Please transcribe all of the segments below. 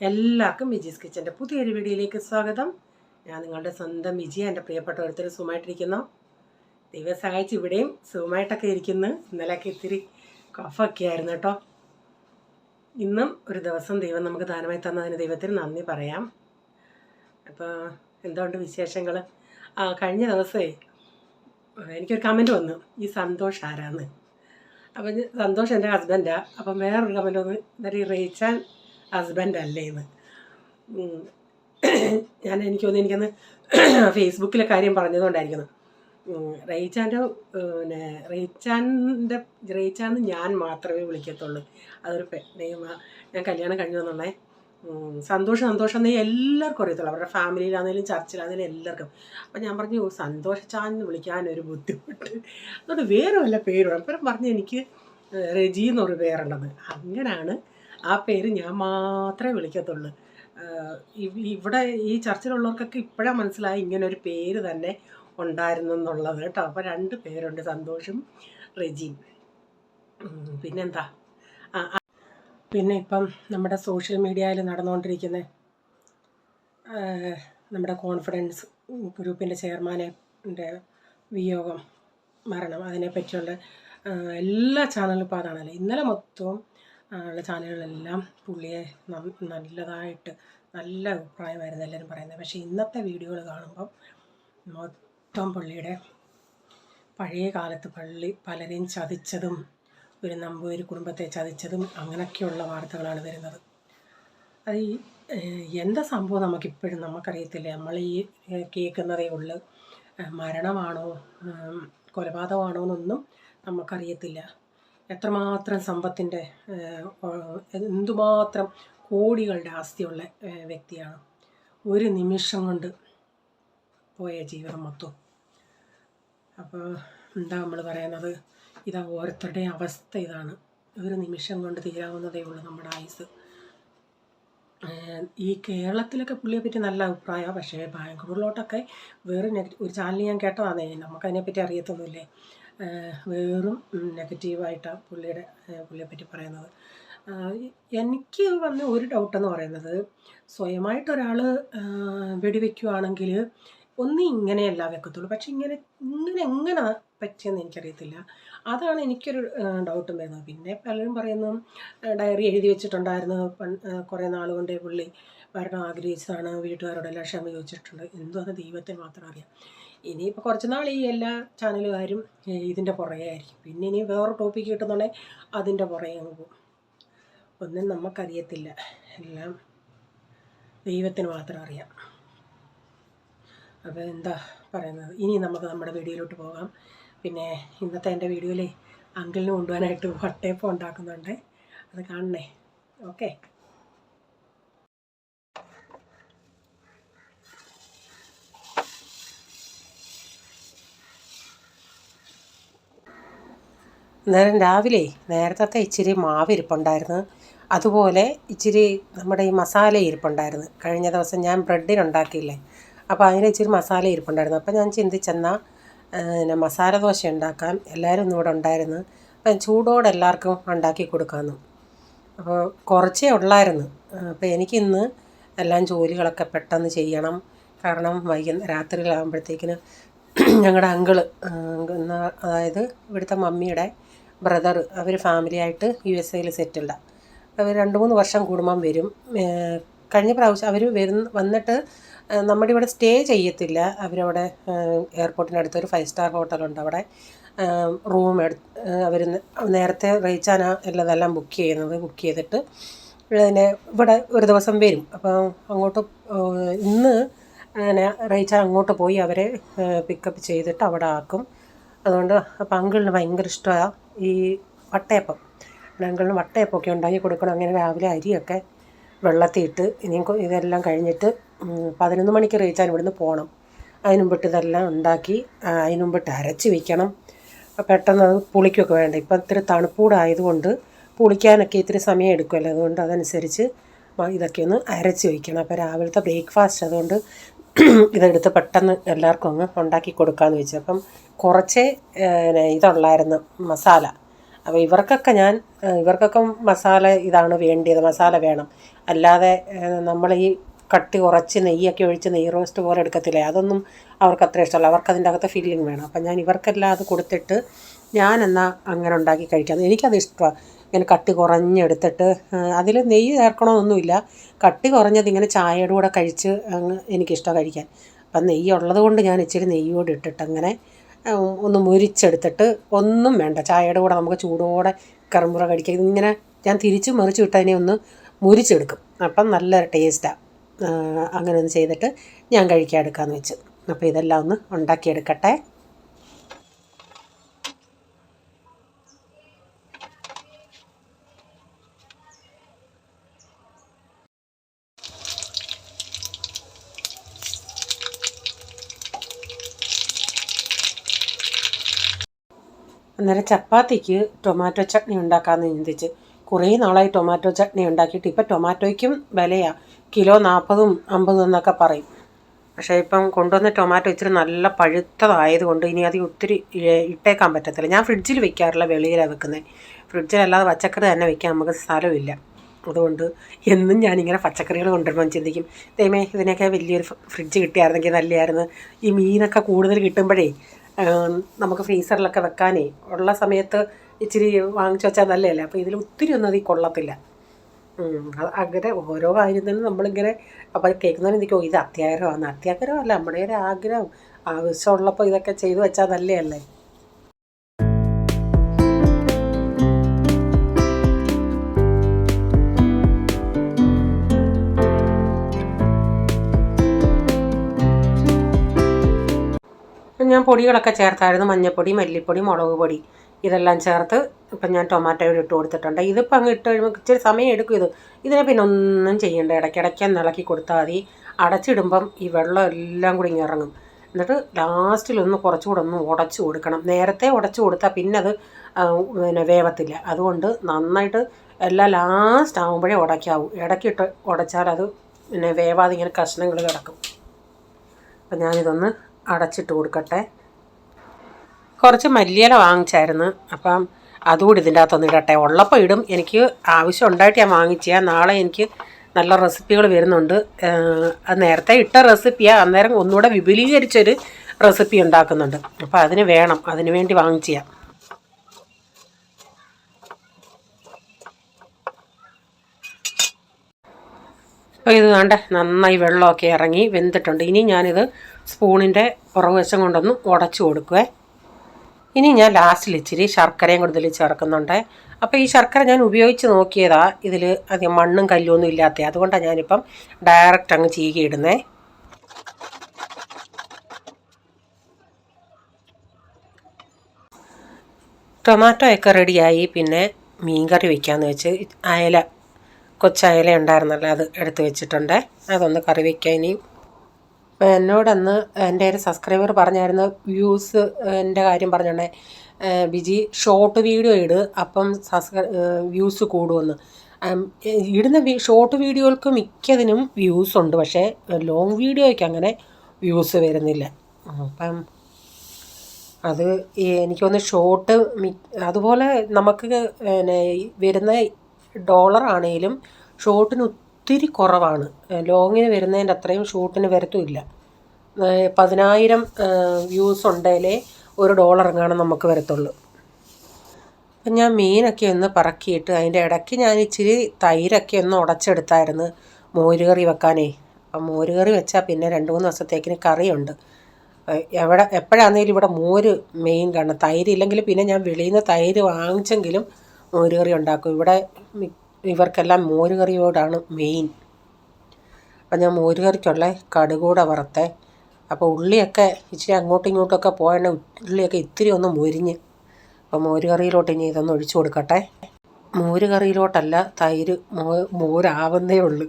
എല്ലാവർക്കും വിജീസ് കിച്ചൻ്റെ പുതിയൊരു വീഡിയോയിലേക്ക് സ്വാഗതം. ഞാൻ നിങ്ങളുടെ സ്വന്തം വിജി. എൻ്റെ പ്രിയപ്പെട്ട ഓരോരുത്തർ സുഖമായിട്ടിരിക്കുന്നു. ദൈവം സഹായിച്ച് ഇവിടെയും സുഖമായിട്ടൊക്കെ ഇരിക്കുന്നു. ഇന്നലെയൊക്കെ ഇത്തിരി കഫൊക്കെ ആയിരുന്നു കേട്ടോ. ഇന്നും ഒരു ദിവസം ദൈവം നമുക്ക് ദാനമായി തന്നതിന് ദൈവത്തിന് നന്ദി പറയാം. അപ്പോൾ എന്തുകൊണ്ട് വിശേഷങ്ങൾ? കഴിഞ്ഞ ദിവസമേ എനിക്കൊരു കമൻറ്റ് വന്നു, ഈ സന്തോഷ് ആരാന്ന്. അപ്പം സന്തോഷ് എൻ്റെ ഹസ്ബൻഡാണ്. അപ്പം വേറൊരു കമൻറ്റ് വന്നു, എന്നിട്ട് ഈ റേച്ചാൻ ഹസ്ബൻഡ് അല്ലേന്ന്. എനിക്കൊന്ന് ഫേസ്ബുക്കിലെ കാര്യം പറഞ്ഞതുകൊണ്ടായിരിക്കുന്നു. റേച്ചാന്ന് ഞാൻ മാത്രമേ വിളിക്കത്തുള്ളൂ. അതൊരു ഞാൻ കല്യാണം കഴിഞ്ഞു വന്നേ. സന്തോഷം എന്നേ എല്ലാവർക്കും അറിയത്തുള്ളൂ, അവരുടെ ഫാമിലിയിലാണെങ്കിലും ചർച്ചിലാണെങ്കിലും എല്ലാവർക്കും. അപ്പം ഞാൻ പറഞ്ഞു, സന്തോഷാന്ന് വിളിക്കാനൊരു ബുദ്ധിമുട്ട്, അതുകൊണ്ട് വേറെ വല്ല പേരും. അപ്പം പറഞ്ഞു എനിക്ക് റെജി എന്നൊരു പേരുണ്ടെന്ന്. അങ്ങനെയാണ് ആ പേര് ഞാൻ മാത്രമേ വിളിക്കത്തുള്ളൂ. ഇവിടെ ഈ ചർച്ചിലുള്ളവർക്കൊക്കെ ഇപ്പോഴാണ് മനസ്സിലായി ഇങ്ങനൊരു പേര് തന്നെ ഉണ്ടായിരുന്നു എന്നുള്ളത് കേട്ടോ. അപ്പോൾ 2 പേരുണ്ട്, സന്തോഷും റെജിയും. പിന്നെന്താ, പിന്നെ ഇപ്പം നമ്മുടെ സോഷ്യൽ മീഡിയയിൽ നടന്നുകൊണ്ടിരിക്കുന്ന നമ്മുടെ കോൺഫിഡൻസ് ഗ്രൂപ്പിൻ്റെ ചെയർമാൻ്റെ വിയോഗം, മരണം, അതിനെപ്പറ്റിയുള്ള എല്ലാ ചാനലും ഇപ്പോൾ അതാണല്ലോ. ഇന്നലെ മൊത്തവും ഉള്ള ചാനലുകളെല്ലാം പുള്ളിയെ നല്ലതായിട്ട് നല്ല അഭിപ്രായമായിരുന്നു എല്ലാവരും പറയുന്നത്. പക്ഷേ ഇന്നത്തെ വീഡിയോകൾ കാണുമ്പം മൊത്തം പുള്ളിയുടെ പഴയ കാലത്ത് പലരെയും ചതിച്ചതും ഒരു നമ്പൂതിരി കുടുംബത്തെ ചതിച്ചതും അങ്ങനെയൊക്കെയുള്ള വാർത്തകളാണ് വരുന്നത്. അത് എന്താ സംഭവം നമുക്കിപ്പോഴും നമുക്കറിയത്തില്ല. നമ്മൾ ഈ കേൾക്കുന്നതേ ഉള്ളൂ. മരണമാണോ കൊലപാതകമാണോ എന്നൊന്നും നമുക്കറിയത്തില്ല. എത്രമാത്രം സമ്പത്തിൻ്റെ എന്തുമാത്രം കോടികളുടെ ആസ്തിയുള്ള വ്യക്തിയാണ്. ഒരു നിമിഷം കൊണ്ട് പോയ ജീവിതം മൊത്തം. അപ്പോൾ എന്താ നമ്മൾ പറയുന്നത്, ഇതാ ഓരോരുത്തരുടെയും അവസ്ഥ ഇതാണ്. ഒരു നിമിഷം കൊണ്ട് തീരാവുന്നതേ ഉള്ളൂ നമ്മുടെ ആയുസ്. ഈ കേരളത്തിലൊക്കെ പുള്ളിയെ പറ്റി നല്ല അഭിപ്രായമാണ്. പക്ഷേ ബാംഗ്ലൂരിലോട്ടൊക്കെ വേറെ ഒരു ചാനൽ ഞാൻ കേട്ടതാണേ, നമുക്കതിനെപ്പറ്റി അറിയത്തൊന്നുമില്ലേ. വേറും നെഗറ്റീവായിട്ടാണ് പുള്ളിയെപ്പറ്റി പറയുന്നത്. എനിക്ക് വന്ന ഒരു ഡൗട്ടെന്ന് പറയുന്നത്, സ്വയമായിട്ടൊരാൾ വെടിവെക്കുകയാണെങ്കിൽ ഇങ്ങനെയല്ല വെക്കത്തുള്ളൂ. പക്ഷെ ഇങ്ങനെ എങ്ങനെ പറ്റിയെന്ന് എനിക്കറിയത്തില്ല. അതാണ് എനിക്കൊരു ഡൗട്ടും വരുന്നത്. പിന്നെ പലരും പറയുന്നു ഡയറി എഴുതി വെച്ചിട്ടുണ്ടായിരുന്നു, കുറേ നാൾ കൊണ്ടേ പുള്ളി വരണം ആഗ്രഹിച്ചതാണ്, വീട്ടുകാരോടെല്ലാം ക്ഷമ ചോദിച്ചിട്ടുണ്ട്. അത് ദൈവത്തിന് മാത്രം അറിയാം. ഇനിയിപ്പോൾ കുറച്ച് നാൾ ഈ എല്ലാ ചാനലുകാരും ഇതിൻ്റെ പുറകെ ആയിരിക്കും. പിന്നെ ഇനി വേറെ ടോപ്പിക്ക് കിട്ടുന്നുണ്ടെങ്കിൽ അതിൻ്റെ പുറകെ അങ്ങ് പോകും. ഒന്നും നമുക്കറിയത്തില്ല, എല്ലാം ദൈവത്തിന് മാത്രം അറിയാം. അപ്പോൾ എന്താ പറയുന്നത്, ഇനി നമുക്ക് നമ്മുടെ വീഡിയോയിലോട്ട് പോകാം. പിന്നെ ഇന്നത്തെ എൻ്റെ വീഡിയോയിൽ അങ്കിളിന് കൊണ്ടുപോകാനായിട്ട് വട്ടയപ്പം ഉണ്ടാക്കുന്നുണ്ട്, അത് കാണണേ. ഓക്കെ. അന്നേരം രാവിലെ നേരത്തെ ഇച്ചിരി മാവ് ഇരിപ്പുണ്ടായിരുന്നു, അതുപോലെ ഇച്ചിരി നമ്മുടെ ഈ മസാല ഇരിപ്പുണ്ടായിരുന്നു. കഴിഞ്ഞ ദിവസം ഞാൻ ബ്രെഡിനുണ്ടാക്കിയില്ലേ, അപ്പോൾ അതിന് ഇച്ചിരി മസാല ഇരിപ്പുണ്ടായിരുന്നു. അപ്പോൾ ഞാൻ ചിന്തിച്ചെന്നാൽ മസാല ദോശ ഉണ്ടാക്കാൻ. എല്ലാവരും ഒന്നും ഇവിടെ ഉണ്ടായിരുന്നു. അപ്പം ചൂടോടെ എല്ലാവർക്കും ഉണ്ടാക്കി കൊടുക്കാമെന്ന്. അപ്പോൾ കുറച്ചേ ഉള്ളായിരുന്നു. അപ്പോൾ എനിക്കിന്ന് എല്ലാം ജോലികളൊക്കെ പെട്ടെന്ന് ചെയ്യണം. കാരണം രാത്രിയിലാകുമ്പോഴത്തേക്കിന് ഞങ്ങളുടെ അങ്കിള്, അതായത് ഇവിടുത്തെ മമ്മിയുടെ ബ്രദർ, അവർ ഫാമിലിയായിട്ട് USA സെറ്റിൽഡാണ്. അവർ 2-3 വർഷം കൂടുമ്പം വരും. കഴിഞ്ഞ പ്രാവശ്യം അവർ വന്നിട്ട് നമ്മുടെ ഇവിടെ സ്റ്റേ ചെയ്യത്തില്ല. അവരവിടെ എയർപോർട്ടിനടുത്തൊരു 5 സ്റ്റാർ ഹോട്ടലുണ്ട്, അവിടെ റൂം അവർ നേരത്തെ റേച്ചാനാ എല്ലാം ബുക്ക് ചെയ്തിട്ട് ഇവിടെ ഒരു ദിവസം വരും. അപ്പം അങ്ങോട്ട് ഇന്ന് റേച്ചാൻ അങ്ങോട്ട് പോയി അവരെ പിക്കപ്പ് ചെയ്തിട്ട് അവിടെ ആക്കും. അതുകൊണ്ട് അപ്പം അങ്കിളിന് ഭയങ്കര ഇഷ്ടമാണ് ഈ വട്ടയപ്പം. അങ്കിളിന് വട്ടയപ്പമൊക്കെ ഉണ്ടാക്കി കൊടുക്കണം. അങ്ങനെ രാവിലെ അരിയൊക്കെ വെള്ളത്തിയിട്ട് ഇതെല്ലാം കഴിഞ്ഞിട്ട് 11 മണിക്ക് റേച്ചാൻ ഇവിടുന്ന് പോകണം. അതിനുമ്പിട്ട് ഇതെല്ലാം ഉണ്ടാക്കി അതിനുമ്പിട്ട് അരച്ച് വയ്ക്കണം. പെട്ടെന്ന് അത് പുളിക്കൊക്കെ വേണ്ട. ഇപ്പം ഇത്തിരി തണുപ്പൂടെ ആയതുകൊണ്ട് പുളിക്കാനൊക്കെ ഇത്തിരി സമയം എടുക്കുമല്ലോ. അതുകൊണ്ട് അതനുസരിച്ച് ഇതൊക്കെ ഒന്ന് അരച്ച് വയ്ക്കണം. അപ്പോൾ രാവിലത്തെ ബ്രേക്ക്ഫാസ്റ്റ് അതുകൊണ്ട് ഇതെടുത്ത് പെട്ടെന്ന് എല്ലാവർക്കും അങ്ങ് ഉണ്ടാക്കി കൊടുക്കാമെന്ന് വെച്ചു. അപ്പം കുറച്ചേ ഇതുള്ളായിരുന്നു മസാല. അപ്പോൾ ഇവർക്കൊക്കെ മസാല ഇതാണ് വേണ്ടിയത്, മസാല വേണം. അല്ലാതെ നമ്മൾ ഈ കട്ടി കുറച്ച് നെയ്യൊക്കെ ഒഴിച്ച് നെയ്യ് റോസ്റ്റ് പോലെ എടുക്കത്തില്ലേ, അതൊന്നും അവർക്ക് അത്ര ഇഷ്ടമല്ല. അവർക്ക് അതിൻ്റെ അകത്ത് ഫില്ലിങ് വേണം. അപ്പം ഞാൻ ഇവർക്കെല്ലാം അത് കൊടുത്തിട്ട് ഞാനെന്നാൽ അങ്ങനെ ഉണ്ടാക്കി കഴിക്കാം. എനിക്കത് ഇഷ്ടമാണ്. ഇങ്ങനെ കട്ടി കുറഞ്ഞെടുത്തിട്ട് അതിൽ നെയ്യ് ചേർക്കണമെന്നൊന്നുമില്ല. കട്ടി കുറഞ്ഞത് ഇങ്ങനെ ചായയുടെ കൂടെ കഴിച്ച് എനിക്കിഷ്ടമാണ് കഴിക്കാൻ. അപ്പം നെയ്യ് ഉള്ളത് കൊണ്ട് ഞാൻ ഇച്ചിരി നെയ്യോട് ഇട്ടിട്ട് അങ്ങനെ ഒന്ന് മുരിച്ചെടുത്തിട്ട്, ഒന്നും വേണ്ട, ചായയുടെ കൂടെ നമുക്ക് ചൂടോടെ കറുമുറ കഴിക്കാം. ഇതിങ്ങനെ ഞാൻ തിരിച്ച് മറിച്ച് വിട്ടതിനെ ഒന്ന് മുരിച്ചെടുക്കും. അപ്പം നല്ല ടേസ്റ്റാണ്. അങ്ങനെ ഒന്ന് ചെയ്തിട്ട് ഞാൻ കഴിക്കാൻ എടുക്കാമെന്ന് വെച്ച്. അപ്പോൾ ഇതെല്ലാം ഒന്ന് ഉണ്ടാക്കിയെടുക്കട്ടെ. അന്നേരം ചപ്പാത്തിക്ക് ടൊമാറ്റോ ചട്നി ഉണ്ടാക്കാമെന്ന് ചിന്തിച്ച്. കുറേ നാളായി ടൊമാറ്റോ ചട്നി ഉണ്ടാക്കിയിട്ട്. ഇപ്പം ടൊമാറ്റോയ്ക്കും വിലയാണ്, കിലോ 40 50 എന്നൊക്കെ പറയും. പക്ഷേ ഇപ്പം കൊണ്ടുവന്ന ടൊമാറ്റോ ഇച്ചിരി നല്ല പഴുത്തതായതുകൊണ്ട് ഇനി അത് ഒത്തിരി ഇട്ടേക്കാൻ പറ്റത്തില്ല. ഞാൻ ഫ്രിഡ്ജിൽ വെക്കാറില്ല, വെളിയിലാണ് വെക്കുന്നത്. ഫ്രിഡ്ജിലല്ലാതെ പച്ചക്കറി തന്നെ വെക്കാൻ നമുക്ക് സ്ഥലമില്ല. അതുകൊണ്ട് എന്നും ഞാനിങ്ങനെ പച്ചക്കറികൾ കൊണ്ടുവരുമ്പോൾ ചിന്തിക്കും, ദൈവമേ ഇതിനൊക്കെ വലിയൊരു ഫ്രിഡ്ജ് കിട്ടിയായിരുന്നെങ്കിൽ നല്ലതായിരുന്നു. ഈ മീനൊക്കെ കൂടുതൽ കിട്ടുമ്പോഴേ നമുക്ക് ഫ്രീസറിലൊക്കെ വെക്കാനേ ഉള്ള സമയത്ത് ഇച്ചിരി വാങ്ങിച്ചു വെച്ചാൽ നല്ലതല്ലേ. അപ്പോൾ ഇതിൽ ഒത്തിരി ഒന്നും അതിൽ കൊള്ളത്തില്ല. അങ്ങനെ ഓരോ കാര്യത്തിനും നമ്മളിങ്ങനെ അപ്പോൾ കേൾക്കുന്നവരെ നിൽക്കും, ഇത് അത്യാഗ്രഹമാണ്. അത്യാഗ്രഹമല്ല, നമ്മുടെ ഒരു ആഗ്രഹം. ആവശ്യമുള്ളപ്പോൾ ഇതൊക്കെ ചെയ്തു വെച്ചാൽ നല്ലതല്ലേ. ഞാൻ പൊടികളൊക്കെ ചേർത്തായിരുന്നു. മഞ്ഞൾപ്പൊടി, മല്ലിപ്പൊടി, മുളക് പൊടി ഇതെല്ലാം ചേർത്ത് ഇപ്പം ഞാൻ ടൊമാറ്റോയോട് ഇട്ട് കൊടുത്തിട്ടുണ്ട്. ഇതിപ്പോൾ അങ്ങ് ഇട്ട് കഴിയുമ്പോൾ ഇച്ചിരി സമയം എടുക്കും. ഇതിനെ പിന്നെ ഒന്നും ചെയ്യേണ്ട, ഇടയ്ക്കിടയ്ക്ക് ഇളക്കി കൊടുത്താൽ മതി. അടച്ചിടുമ്പം ഈ വെള്ളം എല്ലാം കൂടി ഇങ്ങനെ ഇറങ്ങും. എന്നിട്ട് ലാസ്റ്റിലൊന്ന് കുറച്ചുകൂടെ ഒന്ന് ഉടച്ചു കൊടുക്കണം. നേരത്തെ ഉടച്ചു കൊടുത്താൽ പിന്നെ അത് വേവത്തില്ല. അതുകൊണ്ട് നന്നായിട്ട് എല്ലാം ലാസ്റ്റ് ആകുമ്പോഴേ ഉടയ്ക്കാവൂ. ഇടയ്ക്കിട്ട് ഉടച്ചാൽ അത് വേവാതെ ഇങ്ങനെ കഷ്ണങ്ങൾ കിടക്കും. അപ്പം ഞാനിതൊന്ന് അടച്ചിട്ട് കൊടുക്കട്ടെ. കുറച്ച് മല്ലിയില വാങ്ങിച്ചായിരുന്നു, അപ്പം അതുകൂടി ഇതിൻ്റെ അകത്തൊന്ന് ഇടട്ടെ. ഉള്ളപ്പോൾ ഇടും, എനിക്ക് ആവശ്യം ഉണ്ടായിട്ട് ഞാൻ വാങ്ങിച്ചാൽ. നാളെ എനിക്ക് നല്ല റെസിപ്പികൾ വരുന്നുണ്ട്. അത് നേരത്തെ ഇട്ട റെസിപ്പിയാണ്, അന്നേരം ഒന്നുകൂടെ വിപുലീകരിച്ചൊരു റെസിപ്പി ഉണ്ടാക്കുന്നുണ്ട്. അപ്പോൾ അതിന് വേണം, അതിന് വേണ്ടി വാങ്ങിച്ചാൽ. അപ്പോൾ ഇത് വേണ്ട നന്നായി വെള്ളമൊക്കെ ഇറങ്ങി വെന്തിട്ടുണ്ട്. ഇനി ഞാനിത് സ്പൂണിൻ്റെ പുറകുവശം കൊണ്ടൊന്ന് ഉടച്ചു കൊടുക്കുവേ. ഇനി ഞാൻ ലാസ്റ്റിൽ ഇച്ചിരി ശർക്കരയും കൂടി ഇതിൽ ചേർക്കുന്നുണ്ട്. അപ്പോൾ ഈ ശർക്കര ഞാൻ ഉപയോഗിച്ച് നോക്കിയതാണ്, ഇതിൽ അധികം മണ്ണും കല്ലൊന്നും ഇല്ലാത്ത. അതുകൊണ്ടാണ് ഞാനിപ്പം ഡയറക്റ്റ് അങ്ങ് ചീകിയിടുന്നേ. ടൊമാറ്റോ ഒക്കെ റെഡിയായി. പിന്നെ മീൻകറി വയ്ക്കാമെന്ന് വെച്ച് കൊച്ചയല ഉണ്ടായിരുന്നല്ലോ, അത് എടുത്ത് വെച്ചിട്ടുണ്ട്. അതൊന്ന് കറി വയ്ക്കാം ഇനി. അപ്പോൾ എന്നോടന്ന് എൻ്റെ ഒരു സബ്സ്ക്രൈബർ പറഞ്ഞായിരുന്നു, വ്യൂസിൻ്റെ കാര്യം പറഞ്ഞോണ്ടേ, ബിജി ഷോർട്ട് വീഡിയോ ഇട്, അപ്പം വ്യൂസ് കൂടുമെന്ന്. ഇടുന്ന ഷോർട്ട് വീഡിയോകൾക്ക് മിക്കതിനും വ്യൂസ് ഉണ്ട്, പക്ഷേ ലോങ് വീഡിയോയ്ക്ക് അങ്ങനെ വ്യൂസ് വരുന്നില്ല. അപ്പം അത് എനിക്കൊന്ന് ഷോർട്ട് അതുപോലെ നമുക്ക് വരുന്ന ഡോളറാണേലും ഷോർട്ടിന് ഒത്തിരി കുറവാണ്. ലോങ്ങിന് വരുന്നതിൻ്റെ അത്രയും ഷോർട്ടിന് വരത്തുമില്ല. 10,000 വ്യൂസ് ഉണ്ടെങ്കിലേ $1 എങ്ങാനും നമുക്ക് വരത്തുള്ളൂ. അപ്പം ഞാൻ മീനൊക്കെ ഒന്ന് പറക്കിയിട്ട് അതിൻ്റെ ഇടയ്ക്ക് ഞാൻ ഇച്ചിരി തൈരൊക്കെ ഒന്ന് ഉടച്ചെടുത്തായിരുന്നു മോരുകറി വെക്കാനേ. അപ്പം മോരുകറി വെച്ചാൽ പിന്നെ 2-3 ദിവസത്തേക്കിന് കറിയുണ്ട്. എപ്പോഴാണെങ്കിലും ഇവിടെ മോര് മെയിൻ കാണണം. തൈര് ഇല്ലെങ്കിൽ പിന്നെ ഞാൻ വെളിയിൽ നിന്ന് തൈര് വാങ്ങിച്ചെങ്കിലും മോരുകറി ഉണ്ടാക്കും. ഇവിടെ ഇവർക്കെല്ലാം മോരുകറിയോടാണ് മെയിൻ. അപ്പം ഞാൻ മോരുകറിക്കുള്ള കടുകൂടെ വറുത്തേ. അപ്പോൾ ഉള്ളിയൊക്കെ ഇച്ചിരി അങ്ങോട്ടും ഇങ്ങോട്ടുമൊക്കെ പോയണ ഉള്ളിയൊക്കെ ഇത്തിരി ഒന്ന് മൊരിഞ്ഞ്. അപ്പോൾ മോരുകറിയിലോട്ട് ഇനി ഇതൊന്ന് ഒഴിച്ചു കൊടുക്കട്ടെ. മോരുകറിയിലോട്ടല്ല, തൈര് മോരാവുന്നേ ഉള്ളൂ.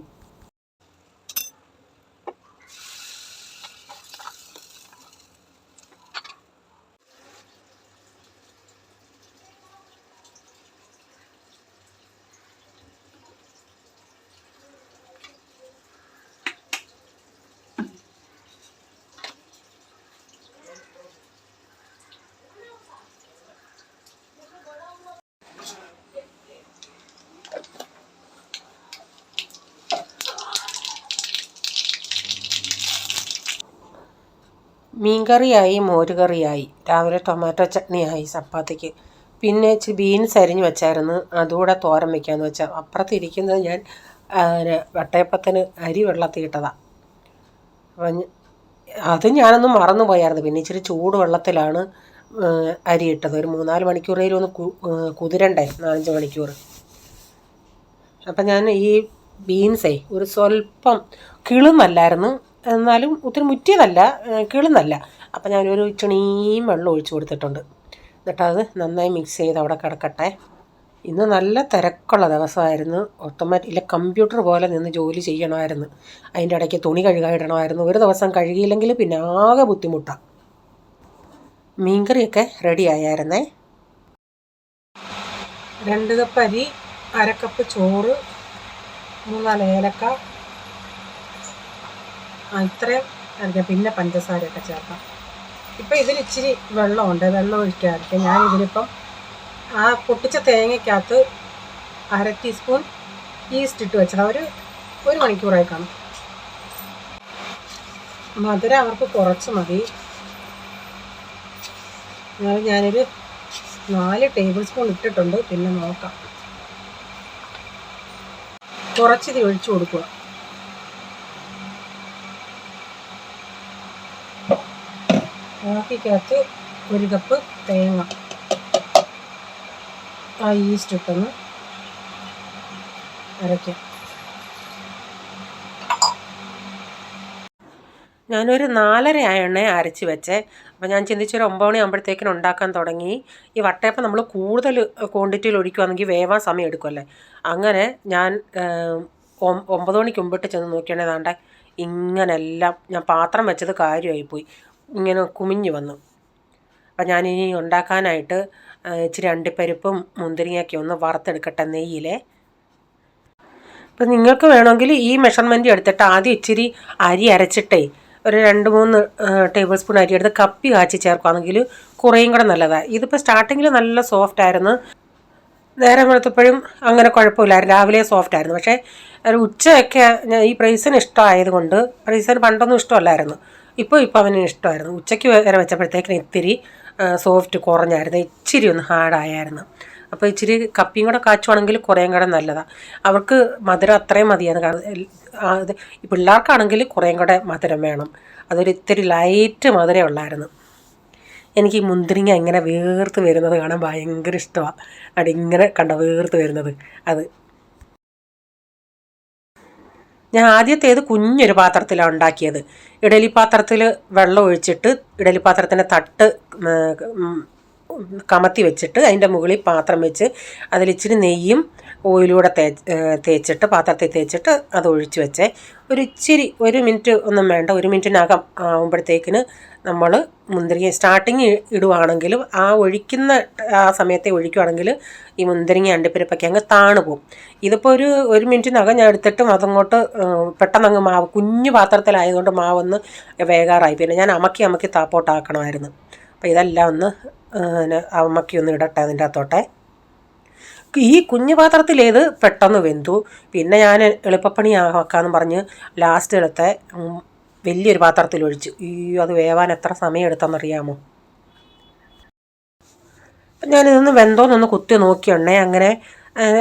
മീൻകറിയായി, മോരുകറിയായി, രാവിലെ ടൊമാറ്റോ ചട്നിയായി ചപ്പാത്തിക്ക്. പിന്നെ ഇച്ചിരി ബീൻസ് അരിഞ്ഞ് വെച്ചായിരുന്നു, അതുകൂടെ തോരൻ വയ്ക്കാമെന്ന് വെച്ചാൽ. അപ്പുറത്തിരിക്കുന്നത് ഞാൻ വട്ടയപ്പത്തിന് അരി വെള്ളത്തിയിട്ടതാണ്. അപ്പം അത് ഞാനൊന്ന് മറന്നു പോയായിരുന്നു. പിന്നെ ഇച്ചിരി ചൂട് വെള്ളത്തിലാണ് അരി ഇട്ടത്. ഒരു 3-4 മണിക്കൂറേലും ഒന്ന് കുതിരണ്ടേ, 4-5 മണിക്കൂർ. അപ്പം ഞാൻ ഈ ബീൻസേ ഒരു സ്വല്പം കിളുന്നല്ലായിരുന്നു, എന്നാലും ഒത്തിരി മുറ്റിയതല്ല, കിളുന്നല്ല. അപ്പം ഞാനൊരു ഇച്ചിണിയും വെള്ളം ഒഴിച്ചു കൊടുത്തിട്ടുണ്ട്. എന്നിട്ടത് നന്നായി മിക്സ് ചെയ്ത് അവിടെ കിടക്കട്ടെ. ഇന്ന് നല്ല തിരക്കുള്ള ദിവസമായിരുന്നു. ഇല്ല കമ്പ്യൂട്ടർ പോലെ നിന്ന് ജോലി ചെയ്യണമായിരുന്നു. അതിൻ്റെ ഇടയ്ക്ക് തുണി കഴുകാനിടണമായിരുന്നു. ഒരു ദിവസം കഴുകിയില്ലെങ്കിൽ പിന്നെ ആകെ ബുദ്ധിമുട്ടാണ്. മീൻകറിയൊക്കെ റെഡി ആയായിരുന്നേ. 2 കപ്പ് അരി, 1/2 കപ്പ് ചോറ്, 3-4 ഏലക്ക, ഇത്രയും അരിക്കാം. പിന്നെ പഞ്ചസാരയൊക്കെ ചേർക്കാം. ഇപ്പം ഇതിൽ ഇച്ചിരി വെള്ളമുണ്ട്, വെള്ളം ഒഴിക്കാതിരിക്കാം. ഞാനിതിലിപ്പം ആ പൊട്ടിച്ച തേങ്ങയ്ക്കകത്ത് 1/2 ടീസ്പൂൺ ഈസ്റ്റ് ഇട്ട് വെച്ചത്. ഒരു മണിക്കൂറായി കാണും. മധുരം അവർക്ക് കുറച്ച് മതി. ഞാനൊരു 4 ടേബിൾ സ്പൂൺ ഇട്ടിട്ടുണ്ട്. പിന്നെ നോക്കാം, കുറച്ചിത് ഒഴിച്ചു കൊടുക്കുക. ബാക്കിക്കകത്ത് 1 കപ്പ് തേങ്ങ ആ ഈസ്റ്റ് ഇട്ടൊന്ന് അരയ്ക്കാം. ഞാനൊരു 4:30 അരച്ച് വെച്ചേ. അപ്പോൾ ഞാൻ ചിന്തിച്ചൊരു 9 മണി ആകുമ്പോഴത്തേക്കിനും ഉണ്ടാക്കാൻ തുടങ്ങി. ഈ വട്ടയപ്പം നമ്മൾ കൂടുതൽ ക്വാണ്ടിറ്റിയിൽ ഒഴിക്കുകയാണെങ്കിൽ വേവാൻ സമയം എടുക്കുമല്ലേ. അങ്ങനെ ഞാൻ 9 മണിക്ക് മുമ്പിട്ട് ചെന്ന് നോക്കിയാണെങ്കിൽ വേണ്ട ഇങ്ങനെല്ലാം ഞാൻ പാത്രം വെച്ചത് കാര്യമായിപ്പോയി, ഇങ്ങനെ കുമിഞ്ഞ് വന്നു. അപ്പം ഞാനിനി ഉണ്ടാക്കാനായിട്ട് ഇച്ചിരി അണ്ടിപ്പരിപ്പും മുന്തിരിങ്ങയൊക്കെ ഒന്ന് വറുത്തെടുക്കട്ടെ നെയ്യിലെ. അപ്പം നിങ്ങൾക്ക് വേണമെങ്കിൽ ഈ മെഷർമെൻറ്റ് എടുത്തിട്ട് ആദ്യം ഇച്ചിരി അരി അരച്ചിട്ടേ ഒരു 2-3 ടേബിൾ സ്പൂൺ അരി എടുത്ത് കപ്പി കാച്ചി ചേർക്കുകയാണെങ്കിൽ കുറേയും കൂടെ നല്ലതാണ്. ഇതിപ്പോൾ സ്റ്റാർട്ടിങ്ങിൽ നല്ല സോഫ്റ്റ് ആയിരുന്നു, നേരം വെളുത്തപ്പോഴും അങ്ങനെ കുഴപ്പമില്ലായിരുന്നു, രാവിലെ സോഫ്റ്റ് ആയിരുന്നു. പക്ഷേ ഒരു ഉച്ചയൊക്കെ ഈ പ്രൈസിന് ഇഷ്ടമായതുകൊണ്ട്, പ്രൈസിന് പണ്ടൊന്നും ഇഷ്ടമല്ലായിരുന്നു, ഇപ്പോൾ അവന് ഇഷ്ടമായിരുന്നു. ഉച്ചയ്ക്ക് വരെ വെച്ചപ്പോഴത്തേക്കിന് ഇത്തിരി സോഫ്റ്റ് കുറഞ്ഞായിരുന്നു, ഇച്ചിരി ഒന്ന് ഹാർഡായായിരുന്നു. അപ്പോൾ ഇച്ചിരി കപ്പിയും കൂടെ കാച്ചുവാണെങ്കിൽ കുറേയും കൂടെ നല്ലതാണ്. അവർക്ക് മധുരം അത്രയും മതിയാണ്. കാരണം ഈ പിള്ളേർക്കാണെങ്കിൽ കുറേയും കൂടെ മധുരം വേണം. അതൊരു ഇത്തിരി ലൈറ്റ് മധുരം ഉള്ളായിരുന്നു. എനിക്ക് ഈ മുന്തിരിങ്ങ ഇങ്ങനെ വേർത്ത് വരുന്നത് കാണാൻ ഭയങ്കര ഇഷ്ടമാണ്. അതിങ്ങനെ കണ്ട വേർത്ത് വരുന്നത്. അത് ഞാൻ ആദ്യത്തേത് കുഞ്ഞൊരു പാത്രത്തിലാണ് ഉണ്ടാക്കിയത്. ഇഡലി പാത്രത്തിൽ വെള്ളം ഒഴിച്ചിട്ട് ഇഡലി പാത്രത്തിൻ്റെ തട്ട് കമത്തി വെച്ചിട്ട് അതിൻ്റെ മുകളിൽ പാത്രം വെച്ച് അതിലിച്ചിരി നെയ്യും ഓയിലൂടെ തേച്ചിട്ട് പാത്രത്തിൽ തേച്ചിട്ട് അത് ഒഴിച്ച് വെച്ചേ. ഇച്ചിരി 1 മിനിറ്റ് ഒന്നും വേണ്ട, 1 മിനിറ്റിനകം ആകുമ്പോഴത്തേക്കിന് നമ്മൾ മുന്തിരിങ്ങ സ്റ്റാർട്ടിങ് ഇടുവാണെങ്കിലും ആ ഒഴിക്കുന്ന ആ സമയത്തെ ഒഴിക്കുവാണെങ്കിൽ ഈ മുന്തിരിങ്ങ അണ്ടിപ്പരിപ്പൊക്കെ അങ്ങ് താണു പോകും. ഇതിപ്പോൾ ഒരു മിനിറ്റിനകം ഞാൻ എടുത്തിട്ടും അതങ്ങോട്ട് പെട്ടെന്ന് മാവ് കുഞ്ഞു പാത്രത്തിലായതുകൊണ്ട് മാവൊന്ന് വേകാറായി. പിന്നെ ഞാൻ അമക്കി താപ്പോട്ടാക്കണമായിരുന്നു. അപ്പോൾ ഇതെല്ലാം ഒന്ന് അമക്കി ഒന്ന് ഇടട്ടെ അതിൻ്റെ അകത്തോട്ടെ. ഈ കുഞ്ഞു പാത്രത്തിലേത് പെട്ടെന്ന് വെന്തു. പിന്നെ ഞാൻ എളുപ്പപ്പണി ആക്കാമെന്ന് പറഞ്ഞ് ലാസ്റ്റ് എടുത്ത് വലിയൊരു പാത്രത്തിൽ ഒഴിച്ചു. അത് വേവാൻ എത്ര സമയം എടുത്തെന്നറിയാമോ? ഞാനിതൊന്ന് വെന്തോന്നൊന്ന് കുത്തി നോക്കിയുണ്ടേ, അങ്ങനെ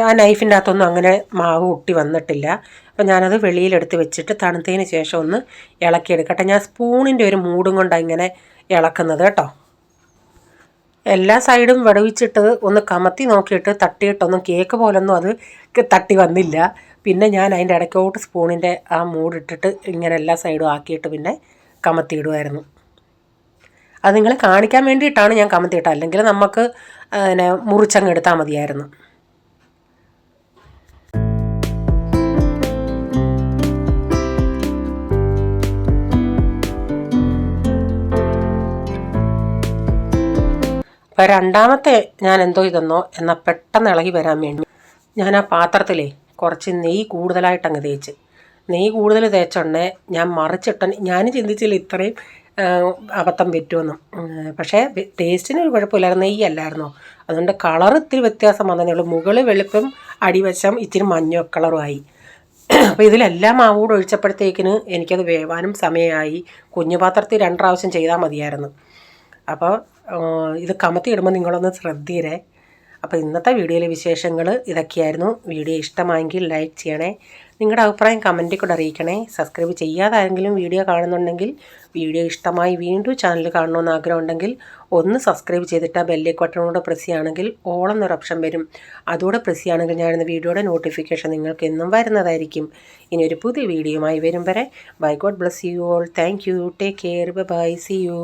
ആ നൈഫിൻ്റെ അകത്തൊന്നും അങ്ങനെ മാവ് ഒട്ടി വന്നിട്ടില്ല. അപ്പം ഞാനത് വെളിയിലെടുത്ത് വെച്ചിട്ട് തണുത്തതിന് ശേഷം ഒന്ന് ഇളക്കിയെടുക്കട്ടെ. ഞാൻ സ്പൂണിൻ്റെ ഒരു മൂടും കൊണ്ടാണ് ഇങ്ങനെ ഇളക്കുന്നത് കേട്ടോ. എല്ലാ സൈഡും വിടവിച്ചിട്ട് ഒന്ന് കമത്തി നോക്കിയിട്ട് തട്ടിയിട്ടൊന്നും കേക്ക് പോലൊന്നും അത് തട്ടി വന്നില്ല. പിന്നെ ഞാൻ അതിൻ്റെ ഇടയ്ക്കോട്ട് സ്പൂണിൻ്റെ ആ മൂടിട്ടിട്ട് ഇങ്ങനെ എല്ലാ സൈഡും ആക്കിയിട്ട് പിന്നെ കമത്തിയിടുമായിരുന്നു. അത് നിങ്ങളെ കാണിക്കാൻ വേണ്ടിയിട്ടാണ് ഞാൻ കമത്തിയിട്ടത്, അല്ലെങ്കിൽ നമുക്ക് മുറിച്ചങ്ങ് എടുത്താൽ മതിയായിരുന്നു. അപ്പോൾ രണ്ടാമത്തെ ഞാൻ എന്തോ ഇതെന്നോ എന്നാൽ പെട്ടെന്ന് ഇളകി വരാൻ വേണ്ടി ഞാൻ ആ പാത്രത്തിലേ കുറച്ച് നെയ്യ് കൂടുതലായിട്ട് അങ്ങ് തേച്ച്. നെയ്യ് കൂടുതൽ തേച്ചോണ്ടേ ഞാൻ ഞാൻ ചിന്തിച്ചില്ല ഇത്രയും അബദ്ധം പറ്റുമെന്നും. പക്ഷേ ടേസ്റ്റിന് ഒരു കുഴപ്പമില്ലായിരുന്നു, നെയ്യല്ലായിരുന്നോ, അതുകൊണ്ട് കളർ ഇത്തിരി വ്യത്യാസം വന്നതേ ഉള്ളൂ. മുകളിൽ വെളുപ്പും അടിവശം ഇച്ചിരി മഞ്ഞ കളറുമായി. അപ്പോൾ ഇതിലെല്ലാം മാവ് കൂടെ ഒഴിച്ചപ്പോഴത്തേക്കിന് എനിക്കത് വേവാനും സമയമായി. കുഞ്ഞു പാത്രത്തിൽ 2 പ്രാവശ്യം ചെയ്താൽ മതിയായിരുന്നു. അപ്പോൾ ഇത് കമത്തി ഇടുമ്പോൾ നിങ്ങളൊന്ന് ശ്രദ്ധിയരേ. അപ്പോൾ ഇന്നത്തെ വീഡിയോയിലെ വിശേഷങ്ങൾ ഇതൊക്കെയായിരുന്നു. വീഡിയോ ഇഷ്ടമായെങ്കിൽ ലൈക്ക് ചെയ്യണേ. നിങ്ങളുടെ അഭിപ്രായം കമൻറ്റിൽ കൂടെ അറിയിക്കണേ. സബ്സ്ക്രൈബ് ചെയ്യാതെ ആരെങ്കിലും വീഡിയോ കാണുന്നുണ്ടെങ്കിൽ വീഡിയോ ഇഷ്ടമായി വീണ്ടും ചാനൽ കാണണമെന്ന് ആഗ്രഹമുണ്ടെങ്കിൽ ഒന്ന് സബ്സ്ക്രൈബ് ചെയ്തിട്ട് ആ ബെല്ലൈക്കൺ ബട്ടണോടെ പ്രസ് ചെയ്യുകയാണെങ്കിൽ ഓൾ എന്നൊരു ഓപ്ഷൻ വരും. അതോടെ പ്രസ് ചെയ്യുകയാണെങ്കിൽ ഞാനിന്ന് വീഡിയോയുടെ നോട്ടിഫിക്കേഷൻ നിങ്ങൾക്ക് എന്നും വരുന്നതായിരിക്കും. ഇനി ഒരു പുതിയ വീഡിയോയുമായി വരും വരെ bye God bless you all. Thank you. Take care. Bye. See U.